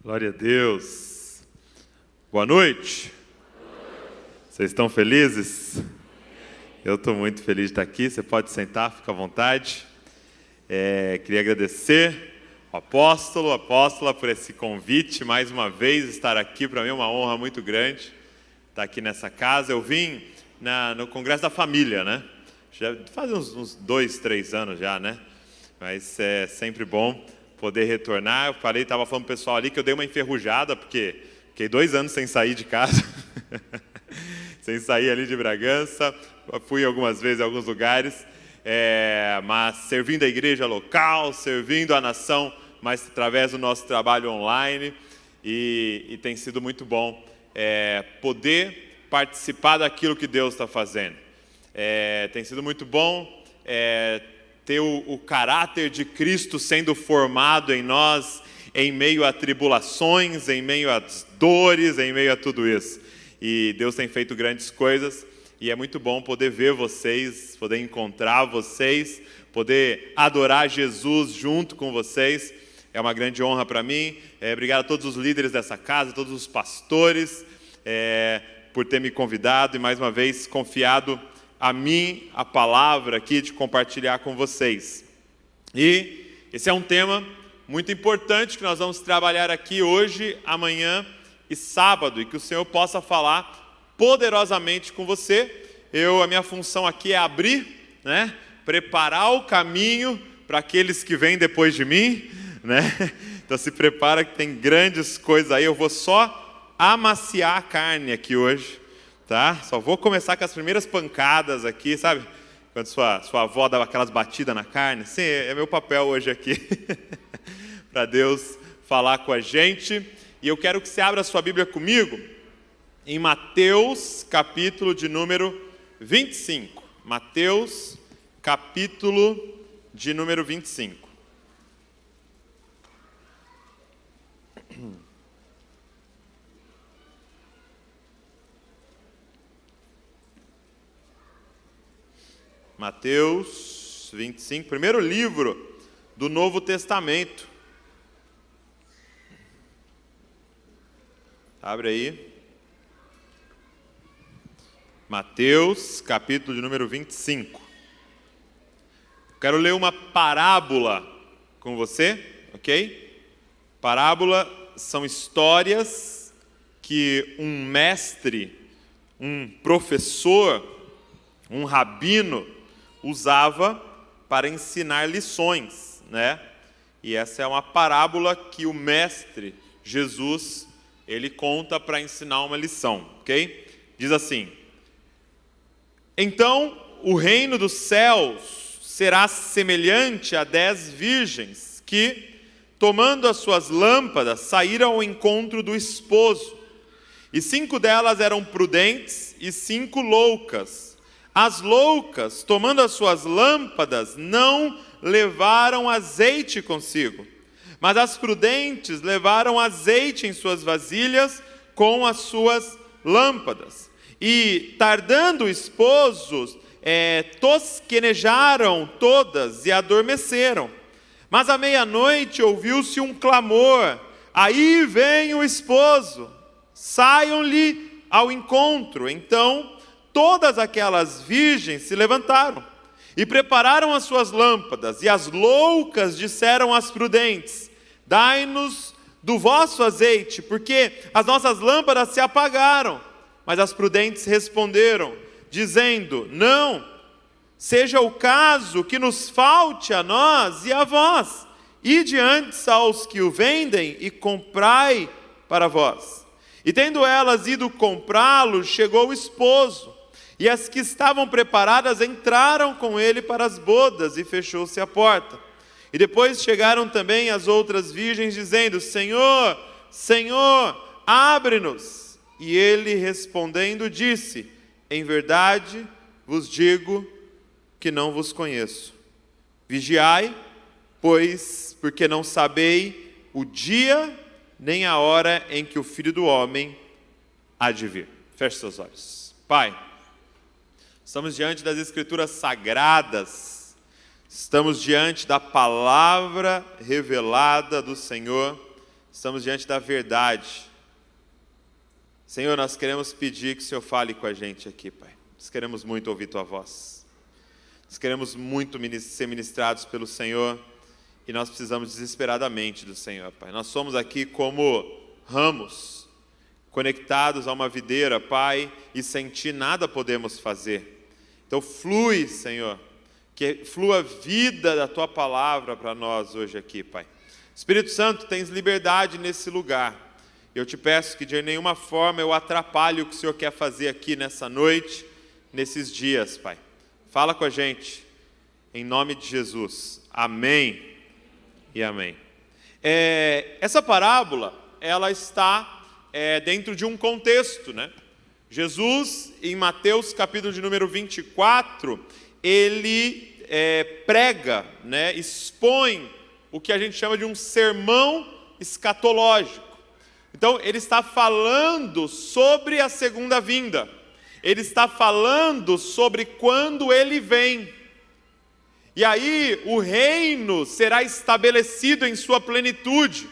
Glória a Deus. Boa noite. Vocês estão felizes? Eu estou muito feliz de estar aqui. Você pode sentar, fica à vontade. Queria agradecer ao apóstolo, a apóstola por esse convite. Mais uma vez estar aqui, para mim é uma honra muito grande estar aqui nessa casa. Eu vim no Congresso da Família, né? Já faz uns 2, 3 anos já, né? Mas é sempre bom poder retornar. Eu estava falando pro pessoal ali que eu dei uma enferrujada, porque fiquei 2 anos sem sair de casa, sem sair ali de Bragança. Fui algumas vezes em alguns lugares, mas servindo a igreja local, servindo a nação, mas através do nosso trabalho online, e tem sido muito bom poder participar daquilo que Deus está fazendo. Tem sido muito bom ter o caráter de Cristo sendo formado em nós, em meio a tribulações, em meio às dores, em meio a tudo isso. E Deus tem feito grandes coisas, e é muito bom poder ver vocês, poder encontrar vocês, poder adorar Jesus junto com vocês. É uma grande honra para mim. Obrigado a todos os líderes dessa casa, todos os pastores, por ter me convidado e mais uma vez confiado a mim a palavra aqui de compartilhar com vocês. E esse é um tema muito importante que nós vamos trabalhar aqui hoje, amanhã e sábado, e que o Senhor possa falar poderosamente com você. A minha função aqui é abrir, né? Preparar o caminho para aqueles que vêm depois de mim, né? Então se prepara que tem grandes coisas aí. Eu vou só amaciar a carne aqui hoje. Tá? Só vou começar com as primeiras pancadas aqui, sabe? Quando sua avó dava aquelas batidas na carne. Sim, é meu papel hoje aqui. Para Deus falar com a gente. E eu quero que você abra a sua Bíblia comigo em Mateus, capítulo de número 25. Mateus, capítulo de número 25. Mateus 25, primeiro livro do Novo Testamento. Abre aí. Mateus, capítulo de número 25. Quero ler uma parábola com você, ok? Parábola são histórias que um mestre, um professor, um rabino usava para ensinar lições, né? E essa é uma parábola que o mestre Jesus, ele conta para ensinar uma lição, ok? Diz assim: então o reino dos céus será semelhante a 10 virgens que, tomando as suas lâmpadas, saíram ao encontro do esposo. E 5 delas eram prudentes e 5 loucas. As loucas, tomando as suas lâmpadas, não levaram azeite consigo, mas as prudentes levaram azeite em suas vasilhas com as suas lâmpadas. E, tardando o esposo, tosquenejaram todas e adormeceram. Mas à meia-noite ouviu-se um clamor: aí vem o esposo, saiam-lhe ao encontro. Então todas aquelas virgens se levantaram e prepararam as suas lâmpadas, e as loucas disseram às prudentes: dai-nos do vosso azeite, porque as nossas lâmpadas se apagaram. Mas as prudentes responderam, dizendo: não, seja o caso que nos falte a nós e a vós. Ide antes aos que o vendem e comprai para vós. E tendo elas ido comprá-lo, chegou o esposo. E as que estavam preparadas entraram com ele para as bodas, e fechou-se a porta. E depois chegaram também as outras virgens, dizendo: Senhor, Senhor, abre-nos. E ele, respondendo, disse: em verdade vos digo que não vos conheço. Vigiai, pois, porque não sabei o dia nem a hora em que o Filho do Homem há de vir. Feche seus olhos. Pai, estamos diante das Escrituras Sagradas, estamos diante da palavra revelada do Senhor, estamos diante da verdade. Senhor, nós queremos pedir que o Senhor fale com a gente aqui, Pai. Nós queremos muito ouvir Tua voz. Nós queremos muito ser ministrados pelo Senhor e nós precisamos desesperadamente do Senhor, Pai. Nós somos aqui como ramos, conectados a uma videira, Pai, e sem Ti nada podemos fazer. Então flui, Senhor, que flua a vida da Tua palavra para nós hoje aqui, Pai. Espírito Santo, tens liberdade nesse lugar. Eu te peço que de nenhuma forma eu atrapalhe o que o Senhor quer fazer aqui nessa noite, nesses dias, Pai. Fala com a gente, em nome de Jesus. Amém e amém. Essa parábola, ela está dentro de um contexto, né? Jesus, em Mateus capítulo de número 24, ele prega, né? Expõe o que a gente chama de um sermão escatológico. Então, ele está falando sobre a segunda vinda. Ele está falando sobre quando ele vem. E aí, o reino será estabelecido em sua plenitude.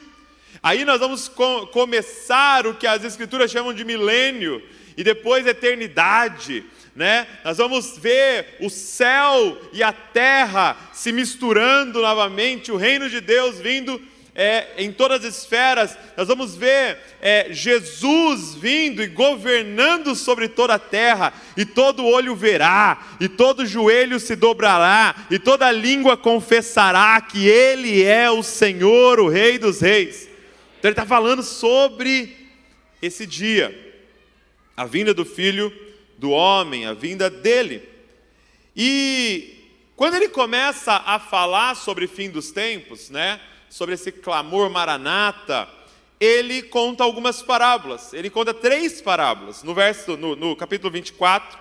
Aí nós vamos começar o que as Escrituras chamam de milênio, e depois eternidade, né? Nós vamos ver o céu e a terra se misturando novamente, o reino de Deus vindo em todas as esferas. Nós vamos ver Jesus vindo e governando sobre toda a terra, e todo olho verá, e todo joelho se dobrará, e toda língua confessará que Ele é o Senhor, o Rei dos Reis. Então ele está falando sobre esse dia, a vinda do Filho do Homem, a vinda dele. E quando ele começa a falar sobre o fim dos tempos, né, sobre esse clamor maranata, ele conta algumas parábolas. Ele conta 3 parábolas. No capítulo 24,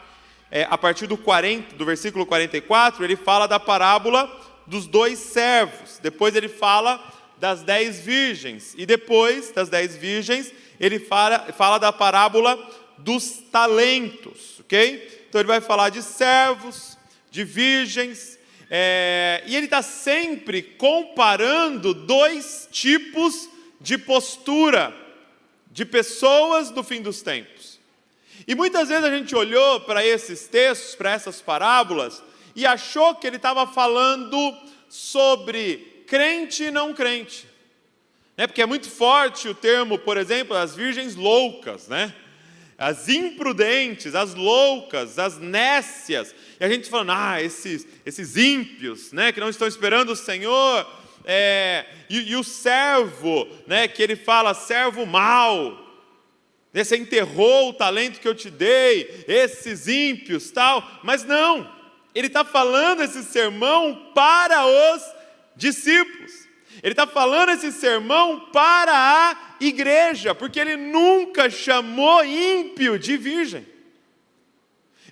a partir do versículo 44, ele fala da parábola dos 2 servos. Depois ele fala das 10 virgens. E depois das 10 virgens, ele fala da parábola dos talentos. Ok? Então ele vai falar de servos, de virgens. E ele está sempre comparando 2 tipos de postura de pessoas do fim dos tempos. E muitas vezes a gente olhou para esses textos, para essas parábolas, e achou que ele estava falando sobre crente e não crente, né? Porque é muito forte o termo, por exemplo, as virgens loucas, né? As imprudentes, as loucas, as nécias. E a gente falando, esses ímpios, né, que não estão esperando o Senhor. E o servo, né, que ele fala, servo mau. Você enterrou o talento que eu te dei, esses ímpios, tal. Mas não, ele está falando esse sermão para os discípulos. Ele está falando esse sermão para a igreja, porque ele nunca chamou ímpio de virgem.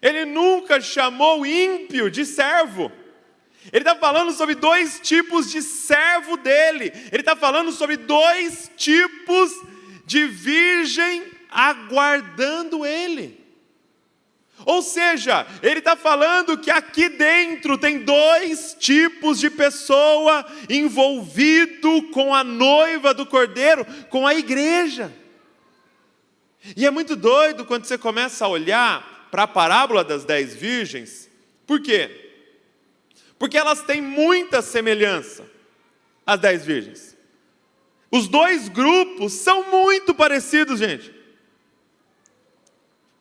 Ele nunca chamou ímpio de servo. Ele está falando sobre 2 tipos de servo dele. Ele está falando sobre 2 tipos de virgem aguardando ele. Ou seja, ele está falando que aqui dentro tem 2 tipos de pessoa envolvido com a noiva do Cordeiro, com a igreja. E é muito doido quando você começa a olhar para a parábola das 10 virgens. Por quê? Porque elas têm muita semelhança, as 10 virgens. Os 2 grupos são muito parecidos, gente.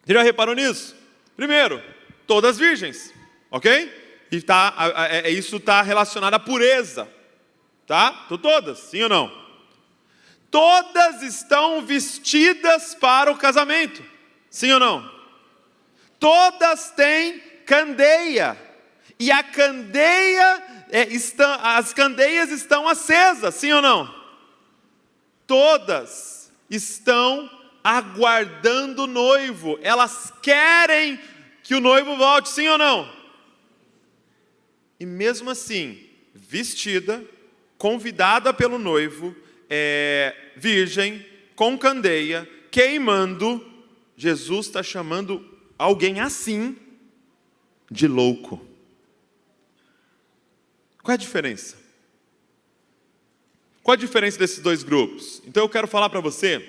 Você já reparou nisso? Primeiro, todas virgens, ok? E isso está relacionado à pureza, tá? Todas, sim ou não? Todas estão vestidas para o casamento, sim ou não? Todas têm candeia, e a candeia as candeias estão acesas, sim ou não? Todas estão aguardando o noivo, elas querem que o noivo volte, sim ou não? E mesmo assim, vestida, convidada pelo noivo, virgem, com candeia, queimando, Jesus está chamando alguém assim de louco. Qual é a diferença? Qual a diferença desses dois grupos? Então eu quero falar para você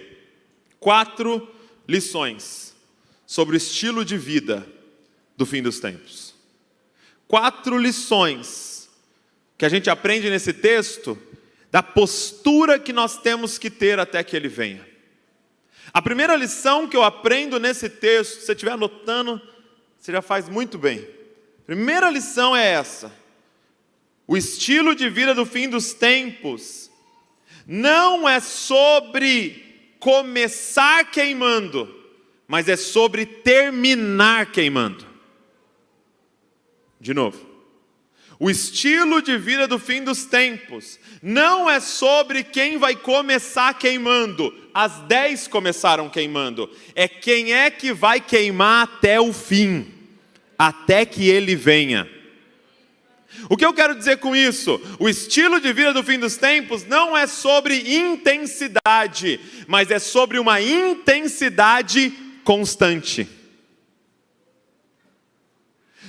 4 lições sobre o estilo de vida do fim dos tempos. 4 lições que a gente aprende nesse texto da postura que nós temos que ter até que ele venha. A primeira lição que eu aprendo nesse texto, se você estiver anotando, você já faz muito bem. Primeira lição é essa: o estilo de vida do fim dos tempos não é sobre começar queimando, mas é sobre terminar queimando. De novo. O estilo de vida do fim dos tempos não é sobre quem vai começar queimando. As 10 começaram queimando. É quem é que vai queimar até o fim, até que ele venha. O que eu quero dizer com isso? O estilo de vida do fim dos tempos não é sobre intensidade, mas é sobre uma intensidade constante.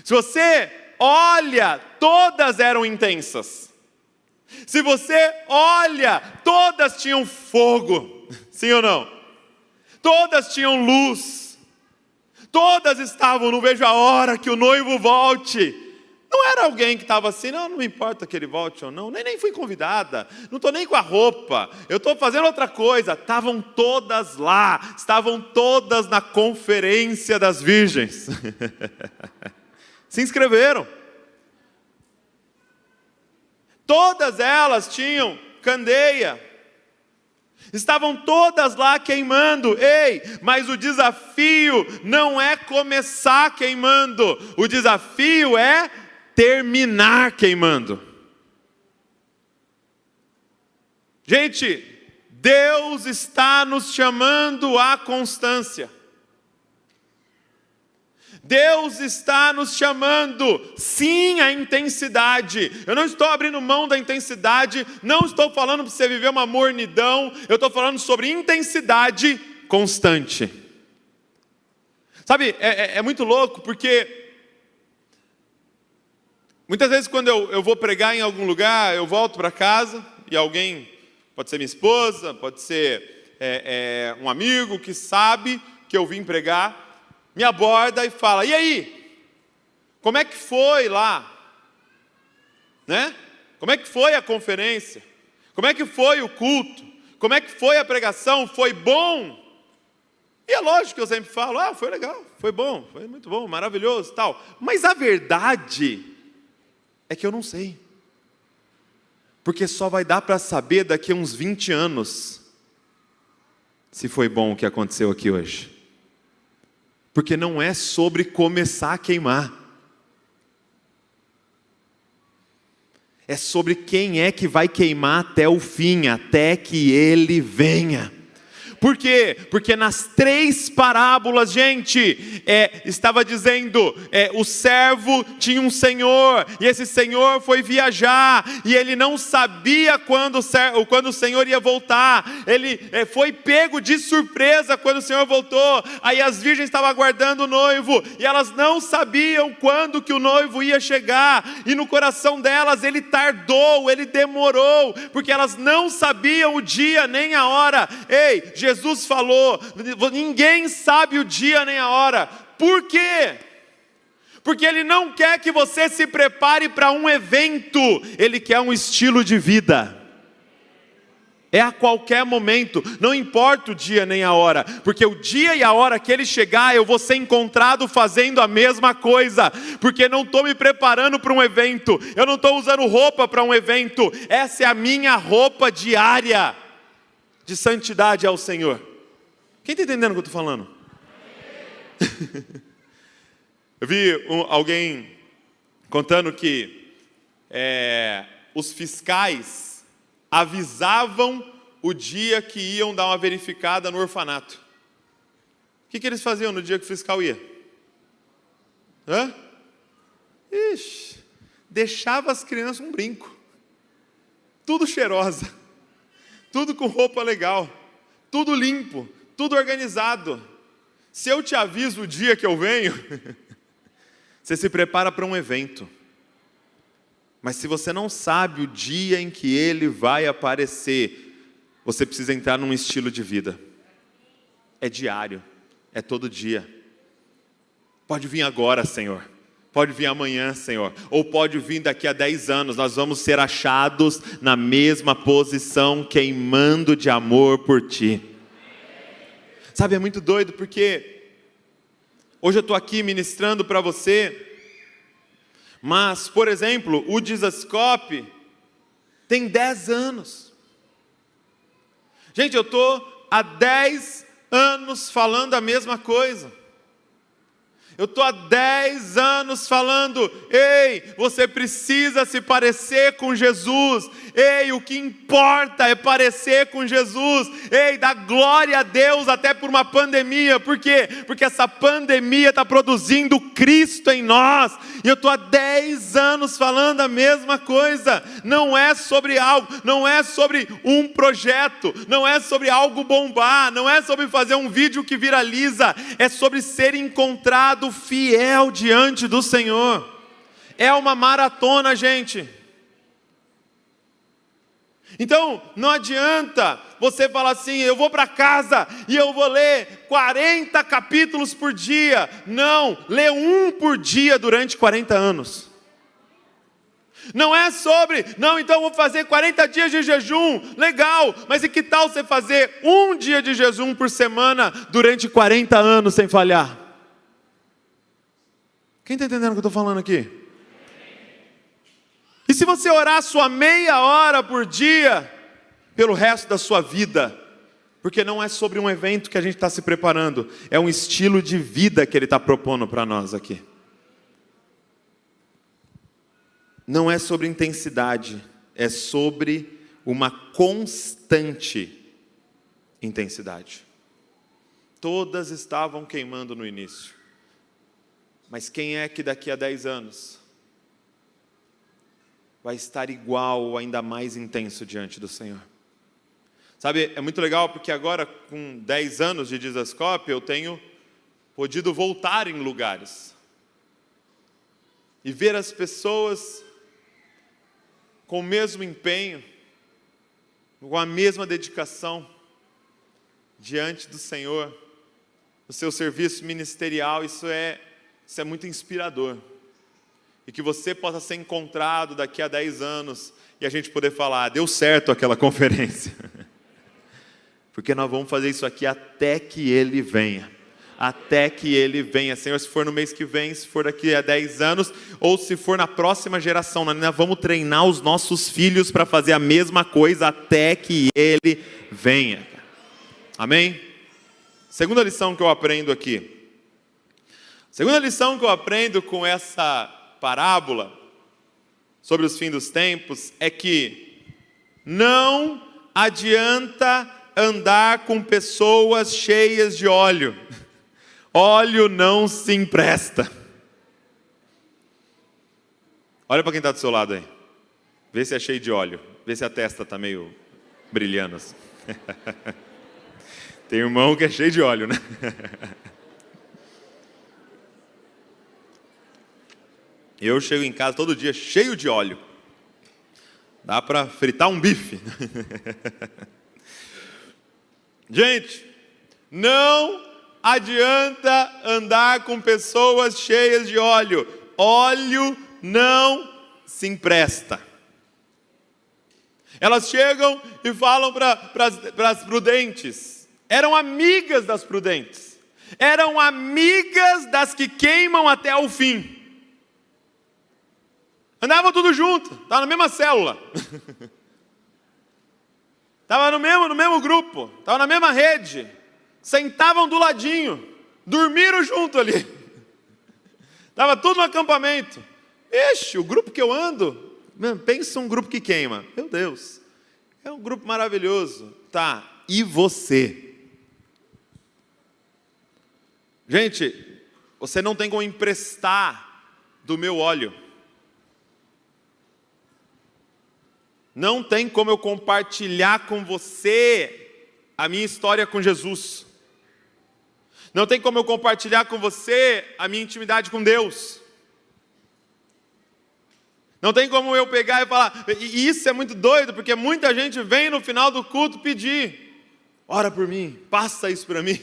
Se você olha, todas eram intensas. Se você olha, todas tinham fogo. Sim ou não? Todas tinham luz. Todas estavam, não vejo a hora que o noivo volte. Não era alguém que estava assim, não me importa que ele volte ou não, nem fui convidada, não estou nem com a roupa, eu estou fazendo outra coisa. Estavam todas lá, estavam todas na conferência das virgens. Se inscreveram. Todas elas tinham candeia. Estavam todas lá queimando. Ei, mas o desafio não é começar queimando. O desafio é terminar queimando. Gente, Deus está nos chamando à constância. Deus está nos chamando, sim, à intensidade. Eu não estou abrindo mão da intensidade, não estou falando para você viver uma mornidão, eu estou falando sobre intensidade constante. Sabe, é muito louco, porque muitas vezes quando eu vou pregar em algum lugar, eu volto para casa e alguém, pode ser minha esposa, pode ser um amigo que sabe que eu vim pregar, me aborda e fala: e aí? Como é que foi lá? Né? Como é que foi a conferência? Como é que foi o culto? Como é que foi a pregação? Foi bom? E é lógico que eu sempre falo: foi legal, foi bom, foi muito bom, maravilhoso, tal. Mas a verdade é que eu não sei. Porque só vai dar para saber daqui a uns 20 anos se foi bom o que aconteceu aqui hoje. Porque não é sobre começar a queimar. É sobre quem é que vai queimar até o fim, até que ele venha. Por quê? Porque nas 3 parábolas, gente, estava dizendo, o servo tinha um senhor, e esse senhor foi viajar, e ele não sabia quando o senhor ia voltar. Ele foi pego de surpresa quando o senhor voltou. Aí as virgens estavam aguardando o noivo, e elas não sabiam quando que o noivo ia chegar, e no coração delas ele tardou, ele demorou, porque elas não sabiam o dia nem a hora. Ei, Jesus falou, ninguém sabe o dia nem a hora. Por quê? Porque Ele não quer que você se prepare para um evento, Ele quer um estilo de vida. É a qualquer momento, não importa o dia nem a hora, porque o dia e a hora que Ele chegar, eu vou ser encontrado fazendo a mesma coisa, porque não estou me preparando para um evento, eu não estou usando roupa para um evento, essa é a minha roupa diária de santidade ao Senhor. Quem está entendendo o que eu estou falando? Eu vi alguém contando que os fiscais avisavam o dia que iam dar uma verificada no orfanato. O que eles faziam no dia que o fiscal ia? Deixava as crianças um brinco. Tudo cheirosa. Tudo com roupa legal. Tudo limpo. Tudo organizado. Se eu te aviso o dia que eu venho, você se prepara para um evento. Mas se você não sabe o dia em que Ele vai aparecer, você precisa entrar num estilo de vida. É diário, é todo dia. Pode vir agora, Senhor. Pode vir amanhã, Senhor. Ou pode vir daqui a 10 anos. Nós vamos ser achados na mesma posição, queimando de amor por Ti. Sabe, é muito doido porque hoje eu estou aqui ministrando para você. Mas, por exemplo, o Dizascope tem 10 anos. Gente, eu estou há 10 anos falando a mesma coisa. Eu estou há 10 anos falando, ei, você precisa se parecer com Jesus. Ei, o que importa é parecer com Jesus. Ei, dá glória a Deus até por uma pandemia. Por quê? Porque essa pandemia está produzindo Cristo em nós. E eu estou há 10 anos falando a mesma coisa. Não é sobre algo, não é sobre um projeto, não é sobre algo bombar, não é sobre fazer um vídeo que viraliza, é sobre ser encontrado fiel diante do Senhor. É uma maratona, gente. Então, não adianta você falar assim, eu vou para casa e eu vou ler 40 capítulos por dia. Não, lê um por dia durante 40 anos. Não é sobre, não, então eu vou fazer 40 dias de jejum, legal, mas e que tal você fazer um dia de jejum por semana durante 40 anos sem falhar? Quem está entendendo o que eu estou falando aqui? E se você orar sua meia hora por dia, pelo resto da sua vida, porque não é sobre um evento que a gente está se preparando, é um estilo de vida que Ele está propondo para nós aqui. Não é sobre intensidade, é sobre uma constante intensidade. Todas estavam queimando no início. Mas quem é que daqui a 10 anos vai estar igual ou ainda mais intenso diante do Senhor? Sabe, é muito legal porque agora, com 10 anos de Dizascope, eu tenho podido voltar em lugares e ver as pessoas com o mesmo empenho, com a mesma dedicação diante do Senhor, o seu serviço ministerial. Isso é muito inspirador. E que você possa ser encontrado daqui a 10 anos e a gente poder falar, deu certo aquela conferência. Porque nós vamos fazer isso aqui até que Ele venha. Até que Ele venha. Senhor, se for no mês que vem, se for daqui a 10 anos, ou se for na próxima geração, nós vamos treinar os nossos filhos para fazer a mesma coisa até que Ele venha. Amém? Segunda lição que eu aprendo aqui. Segunda lição que eu aprendo com essa parábola sobre os fins dos tempos é que não adianta andar com pessoas cheias de óleo. Óleo não se empresta. Olha para quem está do seu lado aí. Vê se é cheio de óleo. Vê se a testa está meio brilhando assim. Tem irmão que é cheio de óleo, né? Eu chego em casa todo dia cheio de óleo. Dá para fritar um bife. Gente, não adianta andar com pessoas cheias de óleo. Óleo não se empresta. Elas chegam e falam para as prudentes. Eram amigas das prudentes. Eram amigas das que queimam até o fim. Andavam tudo junto, estavam na mesma célula. Estavam no mesmo grupo, estavam na mesma rede. Sentavam do ladinho, dormiram junto ali. Estava tudo no acampamento. Ixi, o grupo que eu ando, pensa um grupo que queima. Meu Deus, é um grupo maravilhoso. Tá, e você? Gente, você não tem como emprestar do meu óleo. Não tem como eu compartilhar com você a minha história com Jesus. Não tem como eu compartilhar com você a minha intimidade com Deus. Não tem como eu pegar e falar, e isso é muito doido, porque muita gente vem no final do culto pedir, ora por mim, passa isso para mim.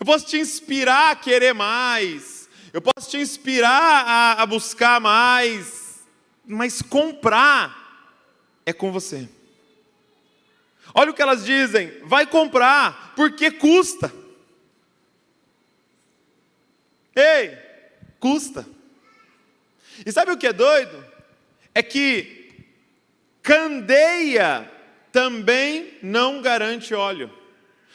Eu posso te inspirar a querer mais, eu posso te inspirar a buscar mais, mas comprar é com você. Olha o que elas dizem, vai comprar, porque custa. Ei, custa. E sabe o que é doido? É que candeia também não garante óleo.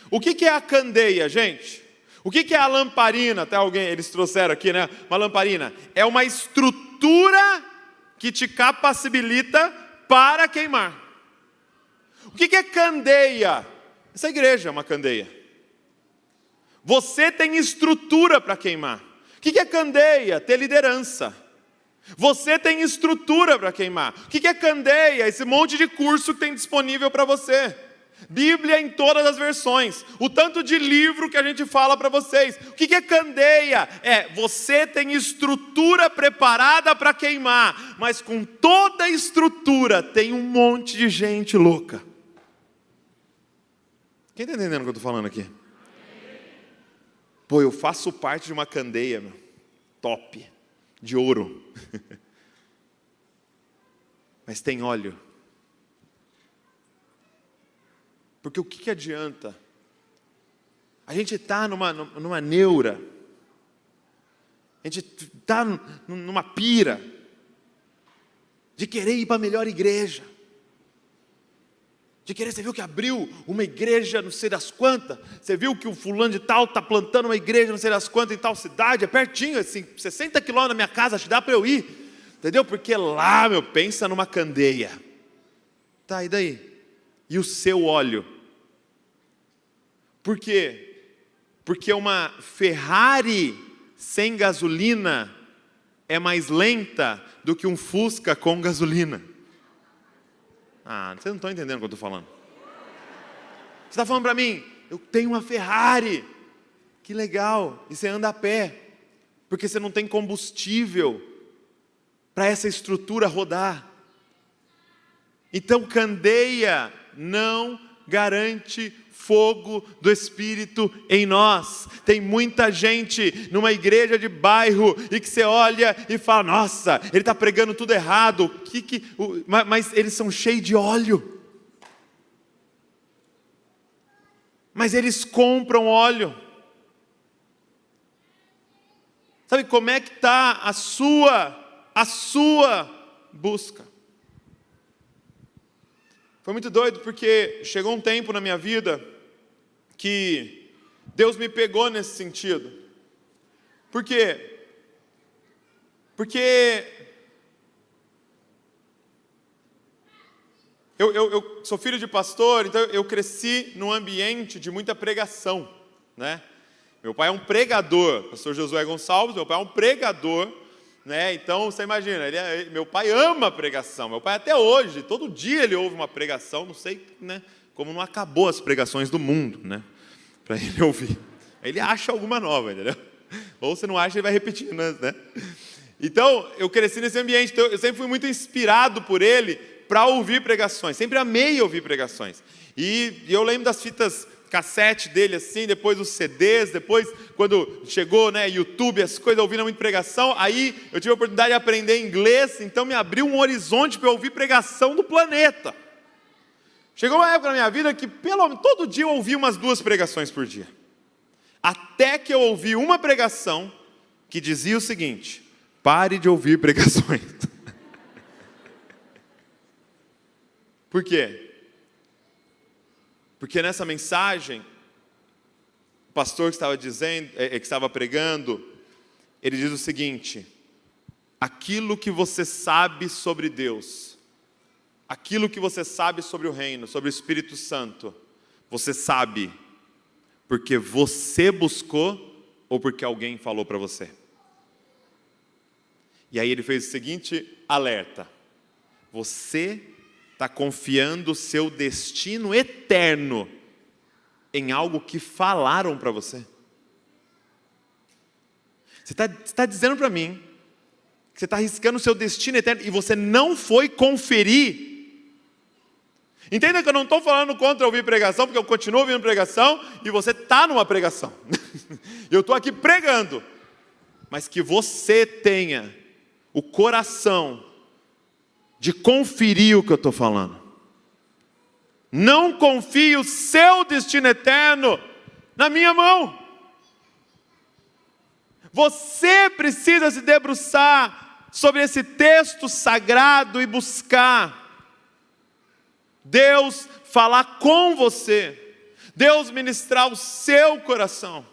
O que é a candeia, gente? O que é a lamparina? Até eles trouxeram aqui, né? Uma lamparina. É uma estrutura que te capacita para queimar. O que é candeia? Essa igreja é uma candeia. Você tem estrutura para queimar. O que é candeia? Ter liderança. Você tem estrutura para queimar. O que é candeia? Esse monte de curso que tem disponível para você. Bíblia em todas as versões. O tanto de livro que a gente fala para vocês. O que é candeia? Você tem estrutura preparada para queimar. Mas com toda a estrutura tem um monte de gente louca. Quem está entendendo o que eu estou falando aqui? Pô, eu faço parte de uma candeia, meu. Top. De ouro. Mas tem óleo. Porque o que adianta? A gente está numa neura. A gente está numa pira. De querer ir para a melhor igreja. De querer, você viu que abriu uma igreja não sei das quantas? Você viu que o fulano de tal está plantando uma igreja não sei das quantas em tal cidade? É pertinho, assim, 60 quilômetros da minha casa, acho que dá para eu ir. Entendeu? Porque lá, pensa numa candeia. Tá, e daí? E o seu óleo? Por quê? Porque uma Ferrari sem gasolina é mais lenta do que um Fusca com gasolina. Vocês não estão entendendo o que eu estou falando. Você está falando para mim, eu tenho uma Ferrari. Que legal. E você anda a pé. Porque você não tem combustível para essa estrutura rodar. Então, candeia não garante fogo do Espírito em nós. Tem muita gente numa igreja de bairro e que você olha e fala, nossa, ele está pregando tudo errado. Mas eles são cheios de óleo. Mas eles compram óleo. Sabe como é que está a sua busca? Foi muito doido porque chegou um tempo na minha vida que Deus me pegou nesse sentido. Por quê? Porque eu sou filho de pastor, então eu cresci num ambiente de muita pregação, né? Meu pai é um pregador, pastor Josué Gonçalves, meu pai é um pregador, né? Então você imagina, meu pai ama pregação, meu pai até hoje, todo dia ele ouve uma pregação, não sei, né, como não acabou as pregações do mundo, né, para ele ouvir. Ele acha alguma nova, entendeu? Ou se não acha, ele vai repetindo, né? Então eu cresci nesse ambiente, então eu sempre fui muito inspirado por ele para ouvir pregações, sempre amei ouvir pregações. E eu lembro das fitas cassete dele assim, depois os CDs, depois quando chegou, né, YouTube, as coisas, ouvindo muita pregação, aí eu tive a oportunidade de aprender inglês, então me abriu um horizonte para eu ouvir pregação do planeta. Chegou uma época na minha vida que todo dia eu ouvia umas 2 pregações por dia. Até que eu ouvi uma pregação que dizia o seguinte: pare de ouvir pregações. Por quê? Porque nessa mensagem, o pastor que estava pregando, ele diz o seguinte: aquilo que você sabe sobre Deus, aquilo que você sabe sobre o reino, sobre o Espírito Santo, você sabe porque você buscou ou porque alguém falou para você? E aí ele fez o seguinte alerta: você está confiando o seu destino eterno em algo que falaram para você? Você está dizendo para mim que você está arriscando o seu destino eterno e você não foi conferir. Entenda que eu não estou falando contra ouvir pregação, porque eu continuo ouvindo pregação e você está numa pregação. Eu estou aqui pregando, mas que você tenha o coração de conferir o que eu estou falando. Não confie o seu destino eterno na minha mão. Você precisa se debruçar sobre esse texto sagrado e buscar Deus falar com você, Deus ministrar o seu coração.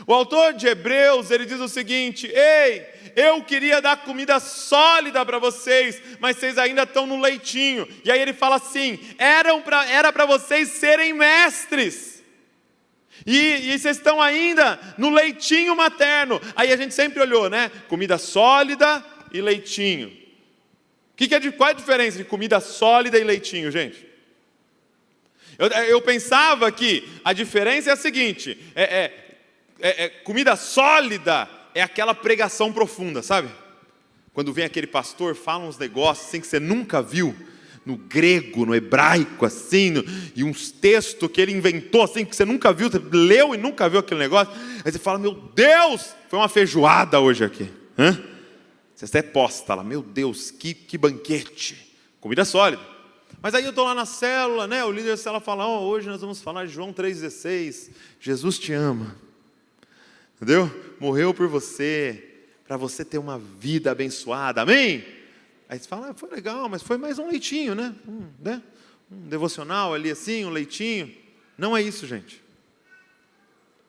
O autor de Hebreus, ele diz o seguinte: ei, eu queria dar comida sólida para vocês, mas vocês ainda estão no leitinho. E aí ele fala assim: era para vocês serem mestres, e vocês estão ainda no leitinho materno. Aí a gente sempre olhou, né? Comida sólida e leitinho. Qual é a diferença de comida sólida e leitinho, gente? Eu pensava que a diferença é a seguinte: comida sólida é aquela pregação profunda, sabe? Quando vem aquele pastor, fala uns negócios assim que você nunca viu, no grego, no hebraico, assim, e uns textos que ele inventou assim, que você nunca viu, você leu e nunca viu aquele negócio, aí você fala: meu Deus, foi uma feijoada hoje aqui. Você até posta lá: meu Deus, que banquete, comida sólida. Mas aí eu estou lá na célula, né? O líder da célula fala: hoje nós vamos falar de João 3,16, Jesus te ama, entendeu? Morreu por você, para você ter uma vida abençoada, amém? Aí você fala: foi legal, mas foi mais um leitinho, né? Um devocional ali assim, um leitinho. Não é isso, gente.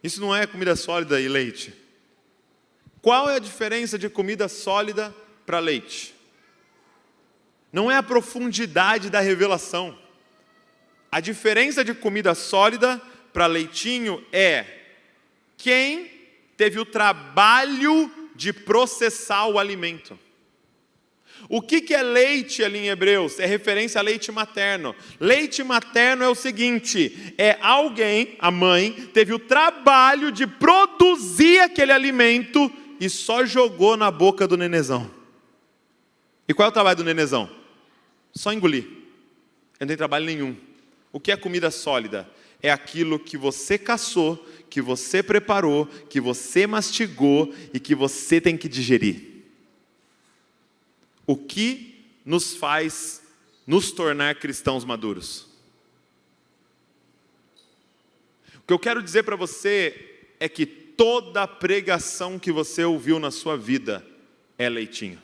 Isso não é comida sólida e leite. Qual é a diferença de comida sólida para leite? Não é a profundidade da revelação. A diferença de comida sólida para leitinho é quem teve o trabalho de processar o alimento. O que é leite ali em Hebreus? É referência a leite materno. Leite materno é o seguinte: é alguém, a mãe, teve o trabalho de produzir aquele alimento e só jogou na boca do nenezão. E qual é o trabalho do nenezão? Só engolir. Ele não tem trabalho nenhum. O que é comida sólida? É aquilo que você caçou, que você preparou, que você mastigou e que você tem que digerir. O que nos faz nos tornar cristãos maduros? O que eu quero dizer para você é que toda pregação que você ouviu na sua vida é leitinho.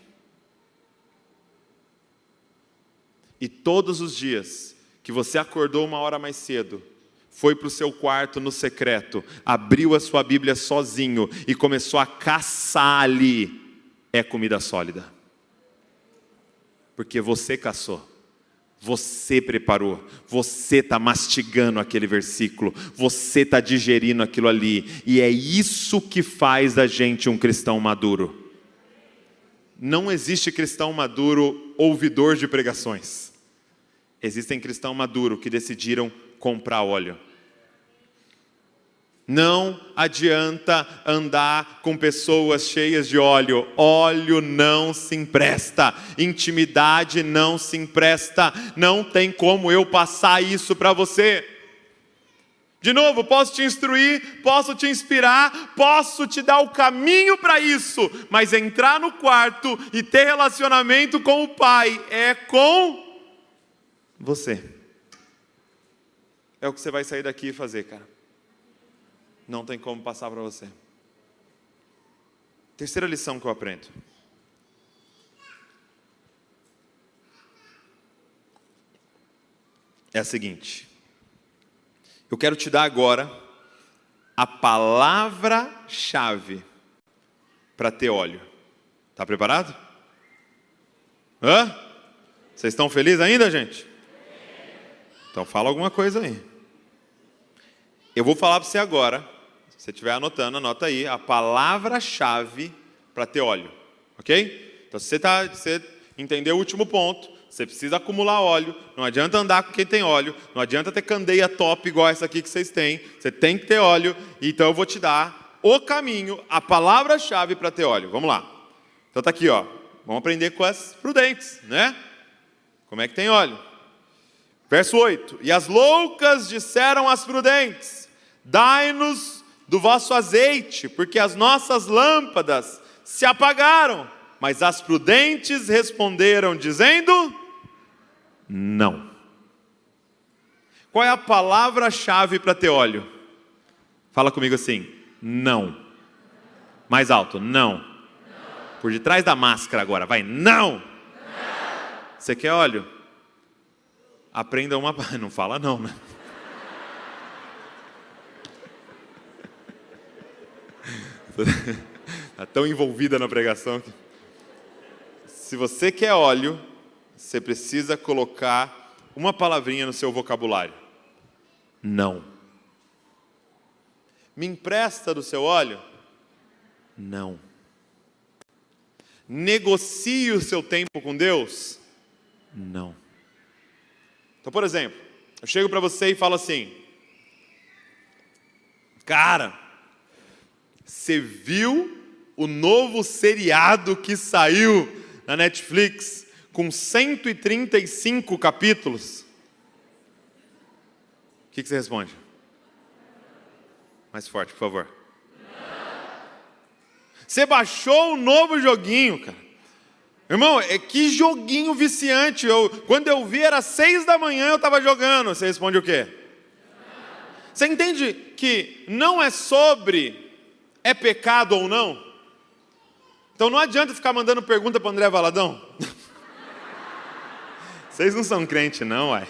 E todos os dias que você acordou uma hora mais cedo, foi para o seu quarto no secreto, abriu a sua Bíblia sozinho e começou a caçar ali, é comida sólida. Porque você caçou, você preparou, você está mastigando aquele versículo, você está digerindo aquilo ali, e é isso que faz da gente um cristão maduro. Não existe cristão maduro ouvidor de pregações. Existem cristãos maduros que decidiram comprar óleo. Não adianta andar com pessoas cheias de óleo. Óleo não se empresta. Intimidade não se empresta. Não tem como eu passar isso para você. De novo, posso te instruir, posso te inspirar, posso te dar o caminho para isso, mas entrar no quarto e ter relacionamento com o Pai é com você. É o que você vai sair daqui e fazer, cara. Não tem como passar para você. Terceira lição que eu aprendo. É a seguinte. Eu quero te dar agora a palavra-chave para ter óleo. Está preparado? Vocês estão felizes ainda, gente? Então fala alguma coisa aí. Eu vou falar para você agora. Se você estiver anotando, anota aí a palavra-chave para ter óleo. Ok? Então se você entendeu o último ponto, você precisa acumular óleo. Não adianta andar com quem tem óleo. Não adianta ter candeia top igual essa aqui que vocês têm. Você tem que ter óleo. Então eu vou te dar o caminho, a palavra-chave para ter óleo. Vamos lá. Então está aqui, ó. vamos aprender com as prudentes, né? Como é que tem óleo? Verso 8: e as loucas disseram às prudentes: dai-nos do vosso azeite, porque as nossas lâmpadas se apagaram. Mas as prudentes responderam dizendo: não. Qual é a palavra-chave para ter óleo? Fala comigo assim: não. Mais alto: não. Por detrás da máscara agora, vai: não. Você quer óleo? Aprenda uma... Não fala não, né? Está tão envolvida na pregação que... Se você quer óleo, você precisa colocar uma palavrinha no seu vocabulário: não. Me empresta do seu óleo? Não. Negocie o seu tempo com Deus? Não. Então, por exemplo, eu chego para você e falo assim: cara, você viu o novo seriado que saiu na Netflix com 135 capítulos? O que você responde? Mais forte, por favor. Você baixou um novo joguinho, cara. Irmão, que joguinho viciante. Quando eu vi era 6 da manhã, eu estava jogando. Você responde o quê? Você entende que não é sobre é pecado ou não? Então não adianta ficar mandando pergunta para o André Valadão. Vocês não são crente não, uai.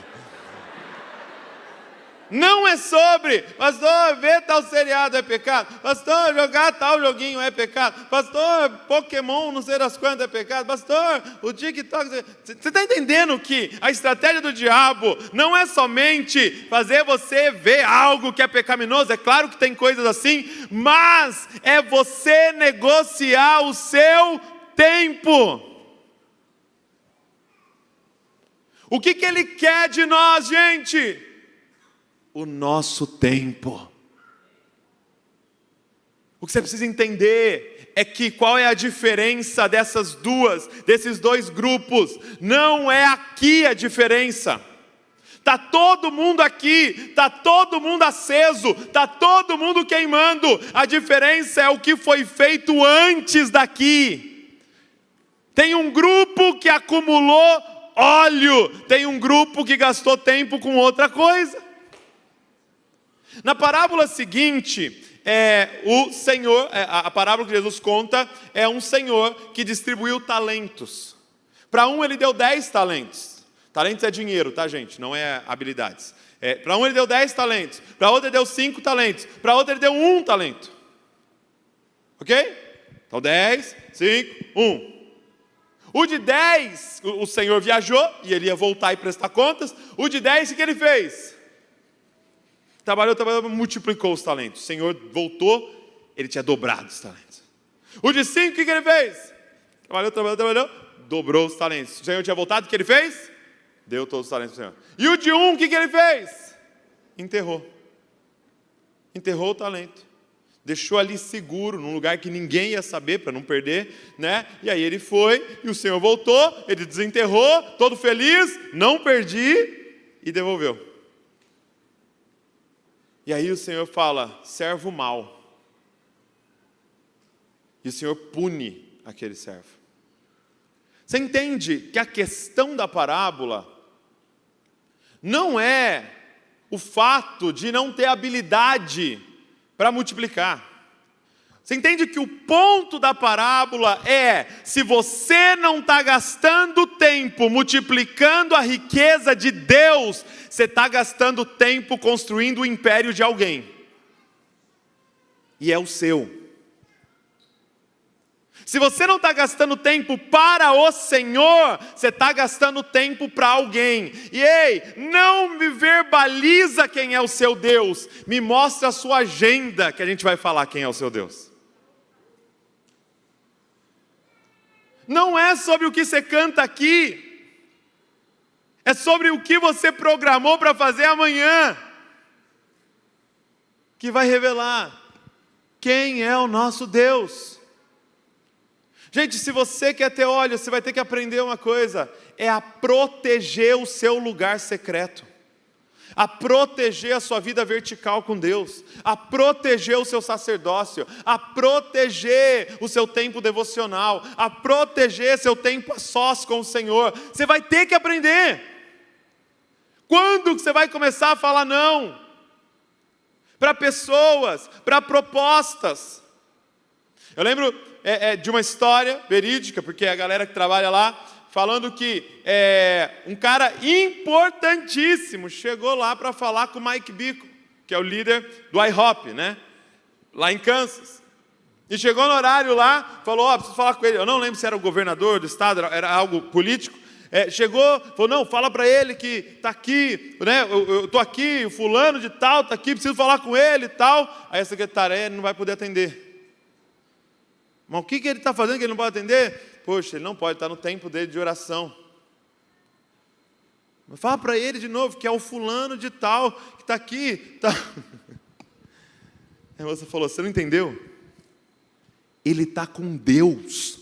Não é sobre, pastor, ver tal seriado é pecado, pastor, jogar tal joguinho é pecado, pastor, Pokémon não sei das quantas é pecado, pastor, o TikTok... Você está entendendo que a estratégia do diabo não é somente fazer você ver algo que é pecaminoso? É claro que tem coisas assim, mas é você negociar o seu tempo. O que ele quer de nós, gente? O nosso tempo. O que você precisa entender é que qual é a diferença desses dois grupos? Não é aqui a diferença. Está todo mundo aqui, está todo mundo aceso, está todo mundo queimando. A diferença é o que foi feito antes daqui. Tem um grupo que acumulou óleo, tem um grupo que gastou tempo com outra coisa. Na parábola seguinte, o Senhor, a parábola que Jesus conta, é um Senhor que distribuiu talentos. Para um ele deu 10 talentos. Talentos é dinheiro, tá, gente? Não é habilidades. Para um ele deu 10 talentos, para outro ele deu 5 talentos, para outro ele deu 1 talento. Ok? Então 10, 5, 1. O de 10, o Senhor viajou e ele ia voltar e prestar contas. O de 10, o que ele fez? Trabalhou, multiplicou os talentos. O Senhor voltou, ele tinha dobrado os talentos. O de 5, o que ele fez? Trabalhou, dobrou os talentos. O Senhor tinha voltado, o que ele fez? Deu todos os talentos ao Senhor. E o de 1, o que ele fez? Enterrou o talento. Deixou ali seguro, num lugar que ninguém ia saber, para não perder, né? E aí ele foi, e o Senhor voltou, ele desenterrou, todo feliz, não perdi, e devolveu. E aí o Senhor fala: servo mau. E o Senhor pune aquele servo. Você entende que a questão da parábola não é o fato de não ter habilidade para multiplicar. Você entende que o ponto da parábola é: se você não está gastando tempo multiplicando a riqueza de Deus, você está gastando tempo construindo o império de alguém. E é o seu. Se você não está gastando tempo para o Senhor, você está gastando tempo para alguém. E ei, não me verbaliza quem é o seu Deus, me mostra a sua agenda que a gente vai falar quem é o seu Deus. Não é sobre o que você canta aqui, é sobre o que você programou para fazer amanhã, que vai revelar quem é o nosso Deus. Gente, se você quer ter óleo, você vai ter que aprender uma coisa: é a proteger o seu lugar secreto, a proteger a sua vida vertical com Deus, a proteger o seu sacerdócio, a proteger o seu tempo devocional, a proteger seu tempo a sós com o Senhor. Você vai ter que aprender. Quando que você vai começar a falar não? Para pessoas, para propostas. Eu lembro de uma história verídica, porque a galera que trabalha lá, falando que um cara importantíssimo chegou lá para falar com o Mike Bickle, que é o líder do IHOP, né? Lá em Kansas. E chegou no horário lá, falou, preciso falar com ele. Eu não lembro se era o governador do estado, era algo político. Chegou, falou, não, fala para ele que está aqui, né? Eu estou aqui, o fulano de tal está aqui, preciso falar com ele e tal. Aí a secretária, ele não vai poder atender. Mas o que ele está fazendo que ele não pode atender? Poxa, ele não pode, está no tempo dele de oração. Mas fala para ele de novo, que é o fulano de tal, que está aqui. Tá. Aí você falou, você não entendeu? Ele está com Deus.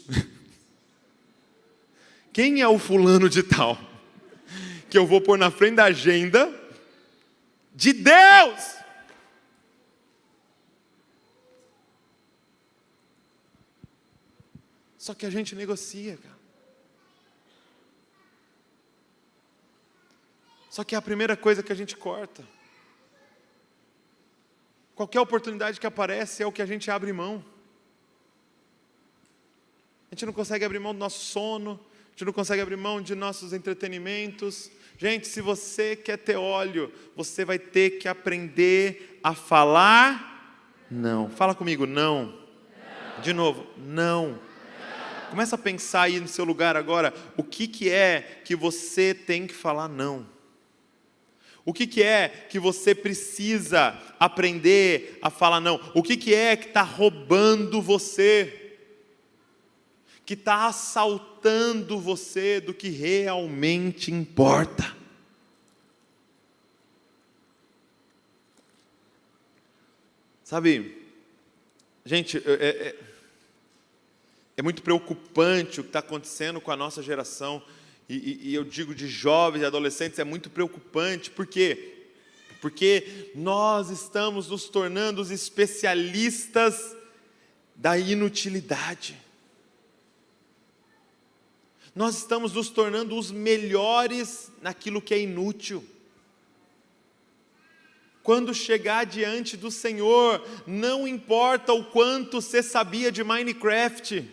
Quem é o fulano de tal? Que eu vou pôr na frente da agenda de Deus. Só que a gente negocia, cara. Só que é a primeira coisa que a gente corta. Qualquer oportunidade que aparece é o que a gente abre mão. A gente não consegue abrir mão do nosso sono, a gente não consegue abrir mão de nossos entretenimentos. Gente, se você quer ter óleo, você vai ter que aprender a falar não. Fala comigo, não. De novo, não. Começa a pensar aí no seu lugar agora, o que é que você tem que falar não? O que é que você precisa aprender a falar não? O que é que está roubando você? Que está assaltando você do que realmente importa? Sabe, gente, é muito preocupante o que está acontecendo com a nossa geração, e eu digo de jovens e adolescentes, é muito preocupante, por quê? Porque nós estamos nos tornando os especialistas da inutilidade, nós estamos nos tornando os melhores naquilo que é inútil. Quando chegar diante do Senhor, não importa o quanto você sabia de Minecraft,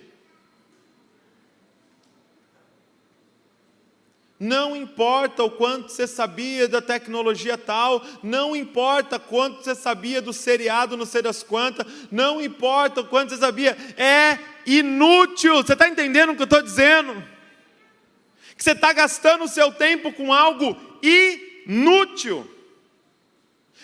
não importa o quanto você sabia da tecnologia tal, não importa quanto você sabia do seriado não sei das quantas, não importa o quanto você sabia, é inútil. Você está entendendo o que eu estou dizendo? Que você está gastando o seu tempo com algo inútil.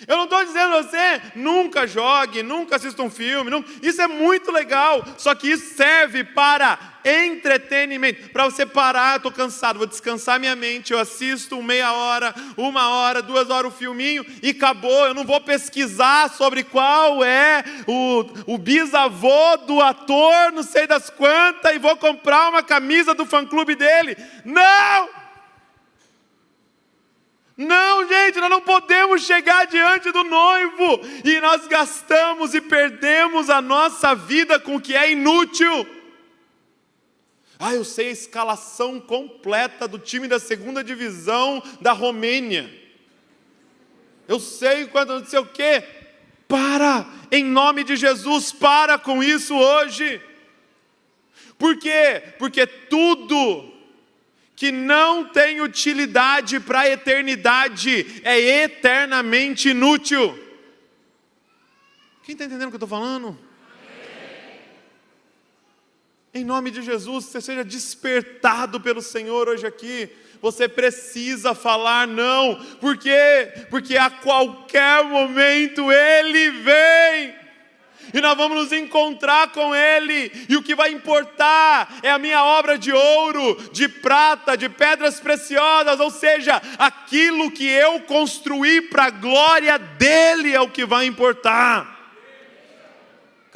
Eu não estou dizendo a você, nunca jogue, nunca assista um filme, isso é muito legal, só que isso serve para entretenimento, para você parar, estou cansado, vou descansar minha mente, eu assisto meia hora, 1 hora, 2 horas o filminho e acabou, eu não vou pesquisar sobre qual é o bisavô do ator, não sei das quantas, e vou comprar uma camisa do fã-clube dele. Não! Não, gente, nós não podemos chegar diante do noivo e nós gastamos e perdemos a nossa vida com o que é inútil. Eu sei a escalação completa do time da 2ª divisão da Romênia. Eu sei quando não sei o quê. Para, em nome de Jesus, para com isso hoje. Por quê? Porque tudo que não tem utilidade para a eternidade é eternamente inútil. Quem está entendendo o que eu estou falando? Amém. Em nome de Jesus, você seja despertado pelo Senhor hoje aqui. Você precisa falar não. Por quê? Porque a qualquer momento Ele vem. E nós vamos nos encontrar com Ele, e o que vai importar é a minha obra de ouro, de prata, de pedras preciosas, ou seja, aquilo que eu construí para a glória dEle é o que vai importar.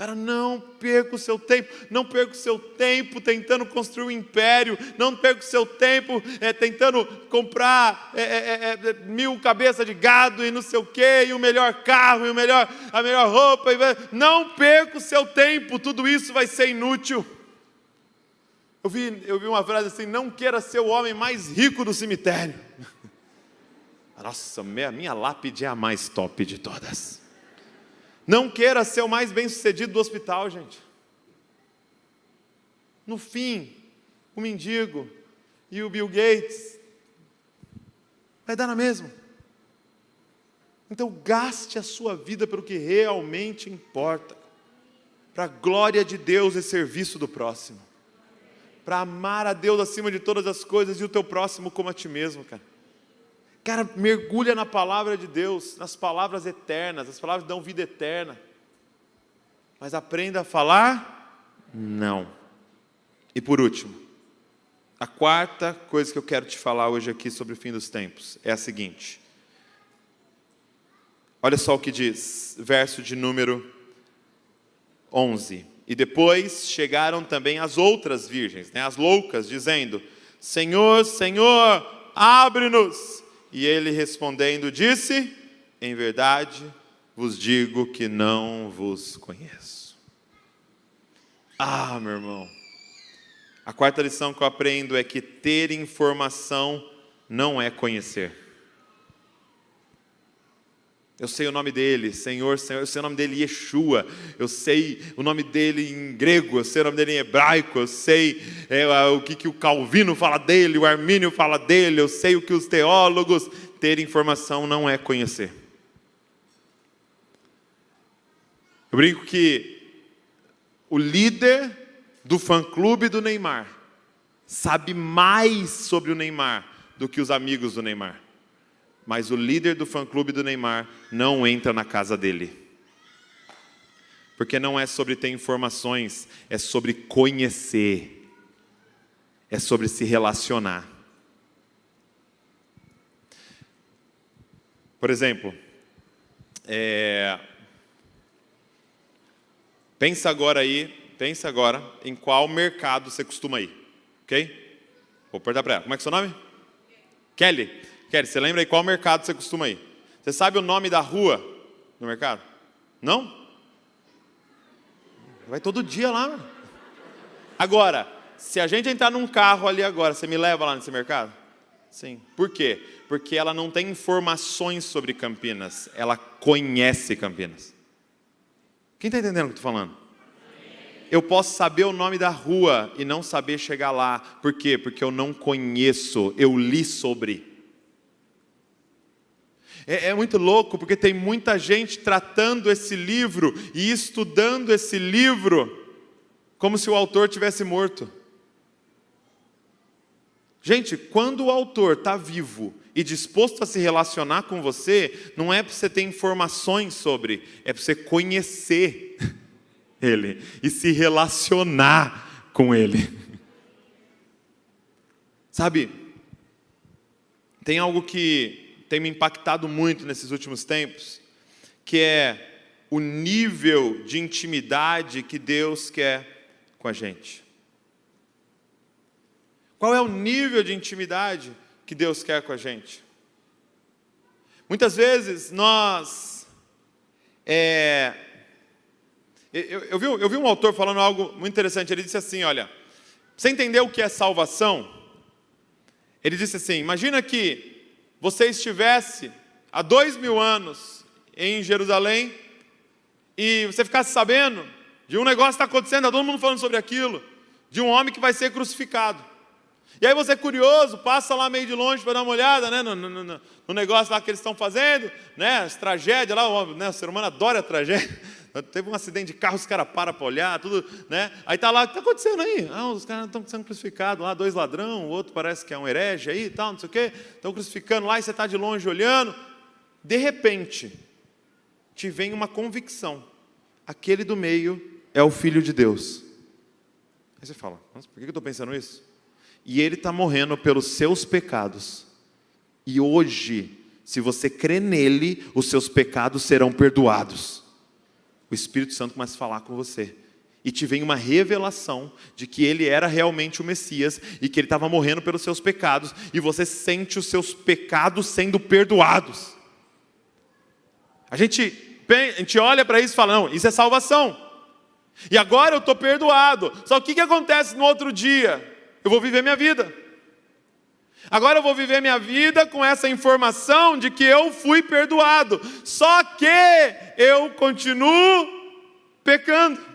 Cara, não perca o seu tempo, não perca o seu tempo tentando construir um império, não perca o seu tempo tentando comprar 1000 cabeças de gado e não sei o quê, e o melhor carro, e a melhor roupa, não perca o seu tempo, tudo isso vai ser inútil. Eu vi uma frase assim: não queira ser o homem mais rico do cemitério. Nossa, a minha lápide é a mais top de todas. Não queira ser o mais bem-sucedido do hospital, gente. No fim, o mendigo e o Bill Gates vai dar na mesma. Então gaste a sua vida pelo que realmente importa, para a glória de Deus e serviço do próximo, para amar a Deus acima de todas as coisas e o teu próximo como a ti mesmo, cara. Cara, mergulha na palavra de Deus, nas palavras eternas, as palavras dão vida eterna. Mas aprenda a falar não. E por último, a quarta coisa que eu quero te falar hoje aqui sobre o fim dos tempos é a seguinte. Olha só o que diz, verso de número 11. E depois chegaram também as outras virgens, as loucas, dizendo: Senhor, Senhor, abre-nos. E ele respondendo disse: em verdade vos digo que não vos conheço. Meu irmão, a quarta lição que eu aprendo é que ter informação não é conhecer. Eu sei o nome dele, Senhor, Senhor, eu sei o nome dele Yeshua, eu sei o nome dele em grego, eu sei o nome dele em hebraico, eu sei o que o Calvino fala dele, o Armínio fala dele, eu sei o que os teólogos... Ter informação não é conhecer. Eu brinco que o líder do fã-clube do Neymar sabe mais sobre o Neymar do que os amigos do Neymar. Mas o líder do fã-clube do Neymar não entra na casa dele. Porque não é sobre ter informações, é sobre conhecer. É sobre se relacionar. Por exemplo, pensa agora em qual mercado você costuma ir, ok? Vou perguntar para ela, como é que é o seu nome? Kelly, você lembra aí qual mercado você costuma ir? Você sabe o nome da rua no mercado? Não? Vai todo dia lá. Agora, se a gente entrar num carro ali agora, você me leva lá nesse mercado? Sim. Por quê? Porque ela não tem informações sobre Campinas, ela conhece Campinas. Quem está entendendo o que eu estou falando? Eu posso saber o nome da rua e não saber chegar lá. Por quê? Porque eu não conheço, eu li sobre. É muito louco, porque tem muita gente tratando esse livro e estudando esse livro como se o autor tivesse morto. Gente, quando o autor está vivo e disposto a se relacionar com você, não é para você ter informações sobre, é para você conhecer ele e se relacionar com ele. Sabe, tem algo que tem me impactado muito nesses últimos tempos, que é o nível de intimidade que Deus quer com a gente. Qual é o nível de intimidade que Deus quer com a gente? Muitas vezes nós... Eu vi um autor falando algo muito interessante. Ele disse assim, olha, você entendeu o que é salvação? Ele disse assim, imagina que você estivesse há 2000 anos em Jerusalém e você ficasse sabendo de um negócio que está acontecendo, está todo mundo falando sobre aquilo, de um homem que vai ser crucificado. E aí você é curioso, passa lá meio de longe para dar uma olhada, né, no negócio lá que eles estão fazendo, né, as tragédias lá, né, o ser humano adora a tragédia. Teve um acidente de carro, os caras param para olhar, tudo, né? Aí está lá, o que está acontecendo aí? Os caras estão sendo crucificados lá, 2 ladrões, o outro parece que é um herege aí e tal, não sei o quê. Estão crucificando lá e você está de longe olhando. De repente, te vem uma convicção. Aquele do meio é o Filho de Deus. Aí você fala, nossa, por que eu estou pensando isso? E ele está morrendo pelos seus pecados. E hoje, se você crê nele, os seus pecados serão perdoados. o Espírito Santo começa a falar com você. E te vem uma revelação de que ele era realmente o Messias e que ele estava morrendo pelos seus pecados. E você sente os seus pecados sendo perdoados. A gente olha para isso e fala, não, isso é salvação. E agora eu estou perdoado. Só que o que acontece no outro dia? Eu vou viver minha vida. Agora eu vou viver minha vida com essa informação de que eu fui perdoado. Só que eu continuo pecando.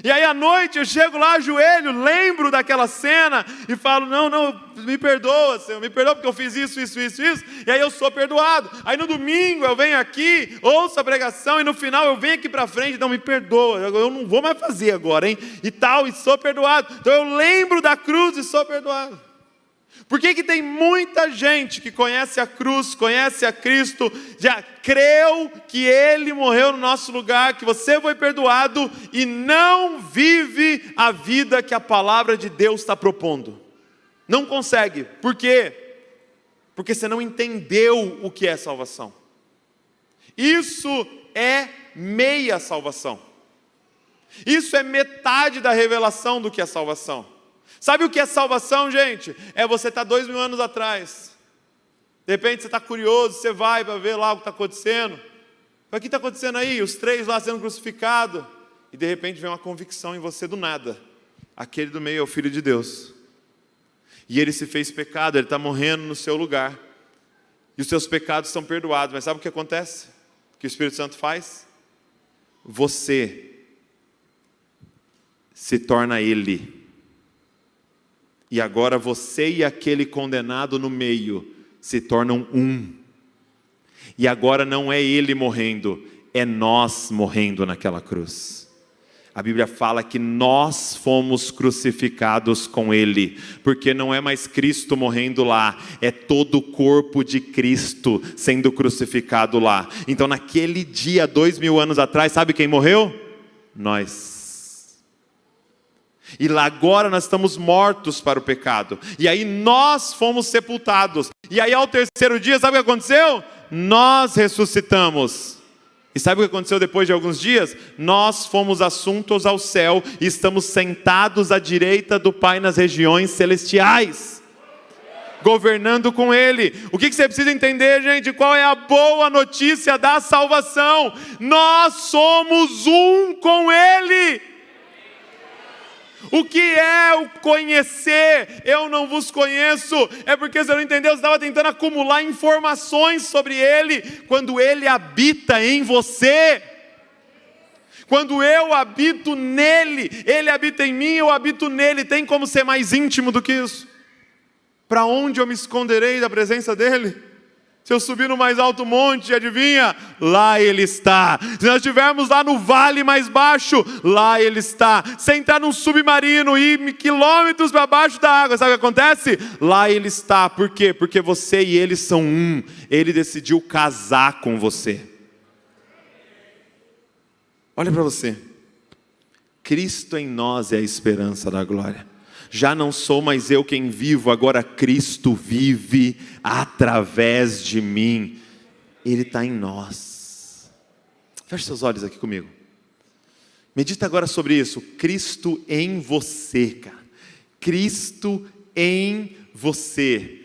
E aí à noite eu chego lá, ajoelho, lembro daquela cena e falo, não, me perdoa, Senhor, me perdoa porque eu fiz isso. E aí eu sou perdoado. Aí no domingo eu venho aqui, ouço a pregação e no final eu venho aqui para frente, não, me perdoa, eu não vou mais fazer agora, hein? E sou perdoado. Então eu lembro da cruz e sou perdoado. Por que tem muita gente que conhece a cruz, conhece a Cristo, já creu que Ele morreu no nosso lugar, que você foi perdoado e não vive a vida que a palavra de Deus está propondo? Não consegue. Por quê? Porque você não entendeu o que é salvação. Isso é meia salvação. Isso é metade da revelação do que é salvação. Sabe o que é salvação, gente? É você estar 2000 anos atrás. De repente você está curioso, você vai para ver lá o que está acontecendo. O que está acontecendo aí? Os 3 lá sendo crucificados. E de repente vem uma convicção em você do nada. Aquele do meio é o Filho de Deus. E ele se fez pecado, ele está morrendo no seu lugar. E os seus pecados são perdoados. Mas sabe o que acontece? O que o Espírito Santo faz? Você se torna ele. E agora você e aquele condenado no meio se tornam um. E agora não é ele morrendo, é nós morrendo naquela cruz. A Bíblia fala que nós fomos crucificados com ele, porque não é mais Cristo morrendo lá, é todo o corpo de Cristo sendo crucificado lá. Então naquele dia, 2000 anos atrás, sabe quem morreu? Nós. E lá agora nós estamos mortos para o pecado. E aí nós fomos sepultados. E aí ao terceiro dia, sabe o que aconteceu? Nós ressuscitamos. E sabe o que aconteceu depois de alguns dias? Nós fomos assuntos ao céu e estamos sentados à direita do Pai nas regiões celestiais, governando com Ele. O que você precisa entender, gente? Qual é a boa notícia da salvação? Nós somos um com Ele. O que é o conhecer? Eu não vos conheço. É porque você não entendeu, você estava tentando acumular informações sobre Ele, quando Ele habita em você. Quando eu habito nele, Ele habita em mim, eu habito nele. Tem como ser mais íntimo do que isso? Para onde eu me esconderei da presença dEle? Se eu subir no mais alto monte, adivinha? Lá Ele está. Se nós estivermos lá no vale mais baixo, lá Ele está. Se entrar num submarino e ir quilômetros para baixo da água, sabe o que acontece? Lá Ele está. Por quê? Porque você e Ele são um. Ele decidiu casar com você. Olha para você. Cristo em nós é a esperança da glória. Já não sou mais eu quem vivo, agora Cristo vive através de mim. Ele está em nós. Feche seus olhos aqui comigo. Medita agora sobre isso. Cristo em você, cara. Cristo em você.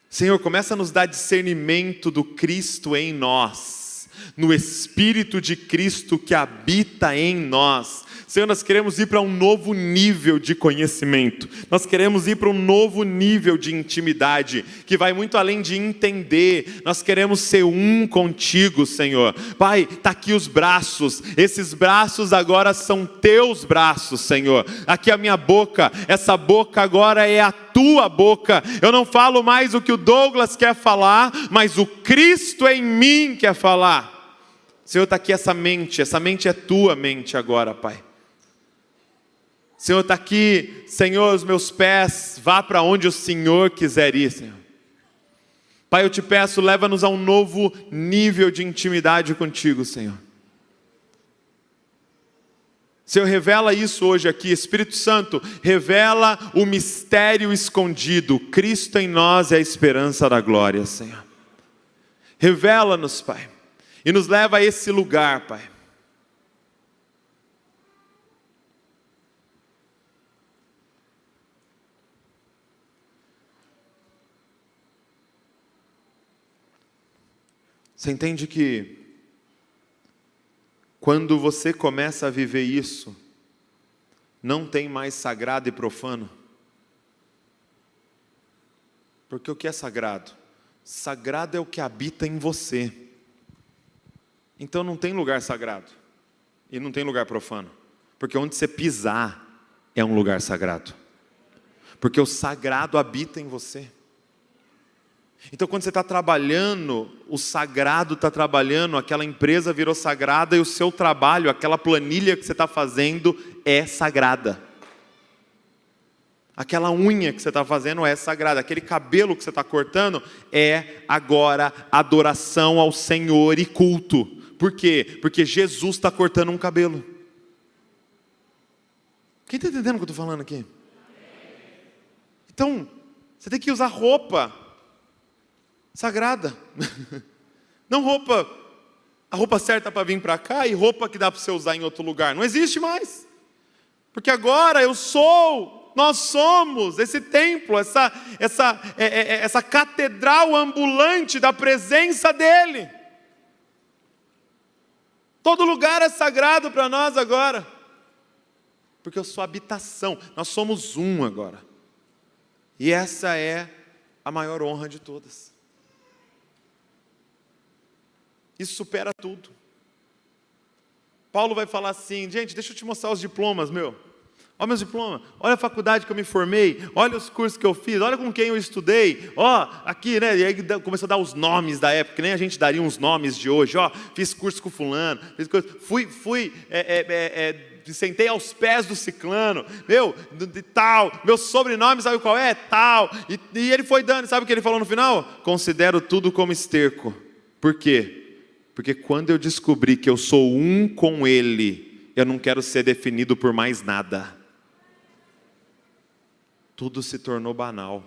Senhor, começa a nos dar discernimento do Cristo em nós, no Espírito de Cristo que habita em nós. Senhor, nós queremos ir para um novo nível de conhecimento. Nós queremos ir para um novo nível de intimidade, que vai muito além de entender. Nós queremos ser um contigo, Senhor. Pai, está aqui os braços. Esses braços agora são teus braços, Senhor. Aqui a minha boca. Essa boca agora é a tua boca. Eu não falo mais o que o Douglas quer falar, mas o Cristo em mim quer falar. Senhor, está aqui essa mente é tua mente agora, Pai. Senhor, está aqui, Senhor, os meus pés, vá para onde o Senhor quiser ir, Senhor. Pai, eu te peço, leva-nos a um novo nível de intimidade contigo, Senhor. Senhor, revela isso hoje aqui, Espírito Santo, revela o mistério escondido. Cristo em nós é a esperança da glória, Senhor. Revela-nos, Pai. e nos leva a esse lugar, Pai. Você entende que quando você começa a viver isso, não tem mais sagrado e profano? Porque o que é sagrado? Sagrado é o que habita em você. Então não tem lugar sagrado e não tem lugar profano. Porque onde você pisar é um lugar sagrado. Porque o sagrado habita em você. Então quando você está trabalhando, o sagrado está trabalhando, aquela empresa virou sagrada e o seu trabalho, aquela planilha que você está fazendo é sagrada. Aquela unha que você está fazendo é sagrada, aquele cabelo que você está cortando é agora adoração ao Senhor e culto. Por quê? Porque Jesus está cortando um cabelo. Quem está entendendo o que eu estou falando aqui? Então, você tem que usar roupa sagrada. Não a roupa certa para vir para cá e roupa que dá para você usar em outro lugar. Não existe mais. Porque agora nós somos esse templo, essa catedral ambulante da presença dEle. Todo lugar é sagrado para nós agora. Porque eu sou habitação, nós somos um agora. E essa é a maior honra de todas. Isso supera tudo. Paulo vai falar assim, gente, deixa eu te mostrar os diplomas, meu. Olha meus diplomas, olha a faculdade que eu me formei, olha os cursos que eu fiz, olha com quem eu estudei, ó, aqui, né, e aí começou a dar os nomes da época, que nem a gente daria uns nomes de hoje, ó, fiz curso com fulano, sentei aos pés do ciclano, meu sobrenome sabe qual é? Tal, e ele foi dando, sabe o que ele falou no final? Considero tudo como esterco. Por quê? Porque quando eu descobri que eu sou um com Ele, eu não quero ser definido por mais nada. Tudo se tornou banal.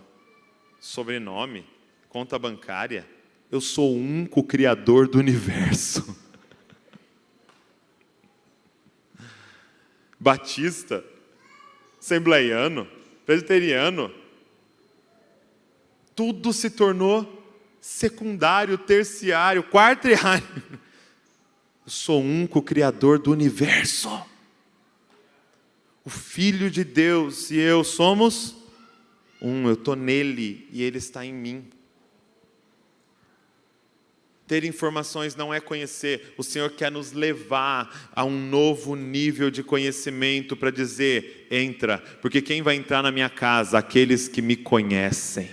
Sobrenome, conta bancária. Eu sou um com o Criador do universo. Batista, assembleiano, presbiteriano. Tudo se tornou secundário, terciário, quartiário. Eu sou um com o Criador do universo. O Filho de Deus e eu somos um. Eu estou nele e ele está em mim. Ter informações não é conhecer. O Senhor quer nos levar a um novo nível de conhecimento para dizer, entra. Porque quem vai entrar na minha casa? Aqueles que me conhecem.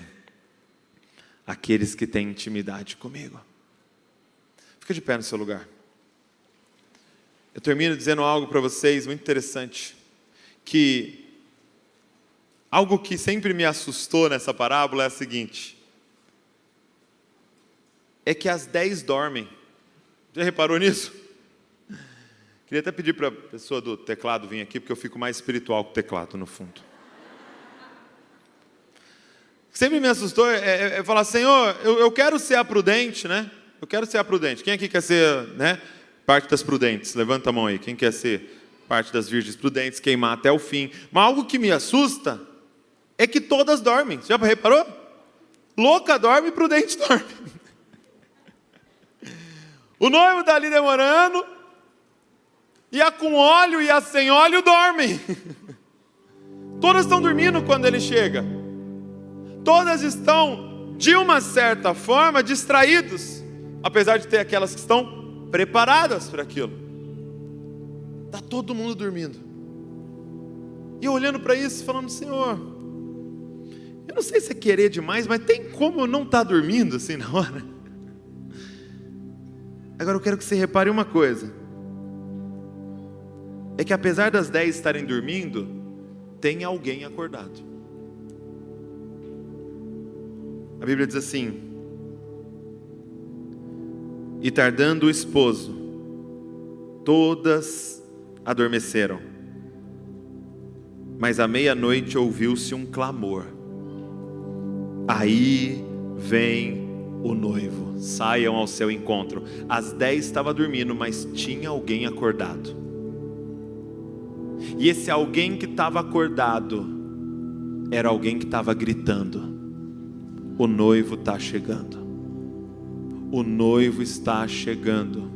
Aqueles que têm intimidade comigo. Fica de pé no seu lugar. Eu termino dizendo algo para vocês muito interessante. Que algo que sempre me assustou nessa parábola é a seguinte. É que as 10 dormem. Já reparou nisso? Queria até pedir para a pessoa do teclado vir aqui, porque eu fico mais espiritual com o teclado no fundo. Sempre me assustou é falar, Senhor, eu quero ser a prudente, né? Eu quero ser a prudente. Quem aqui quer ser, né, parte das prudentes? Levanta a mão aí. Quem quer ser parte das virgens prudentes, queimar até o fim? Mas algo que me assusta é que todas dormem. Você já reparou? Louca dorme e prudente dorme. O noivo está ali demorando, e a com óleo e a sem óleo dormem. Todas estão dormindo quando ele chega. Todas estão, de uma certa forma, distraídos, apesar de ter aquelas que estão preparadas para aquilo. Está todo mundo dormindo. E eu olhando para isso, falando, Senhor, eu não sei se é querer demais, mas tem como eu não estar dormindo assim na hora? Agora eu quero que você repare uma coisa. É que apesar das 10 estarem dormindo, tem alguém acordado. A Bíblia diz assim: e tardando o esposo, todas adormeceram. Mas à meia-noite ouviu-se um clamor. Aí vem o noivo. Saiam ao seu encontro. Às 10 estava dormindo, mas tinha alguém acordado. E esse alguém que estava acordado era alguém que estava gritando: o noivo está chegando. O noivo está chegando.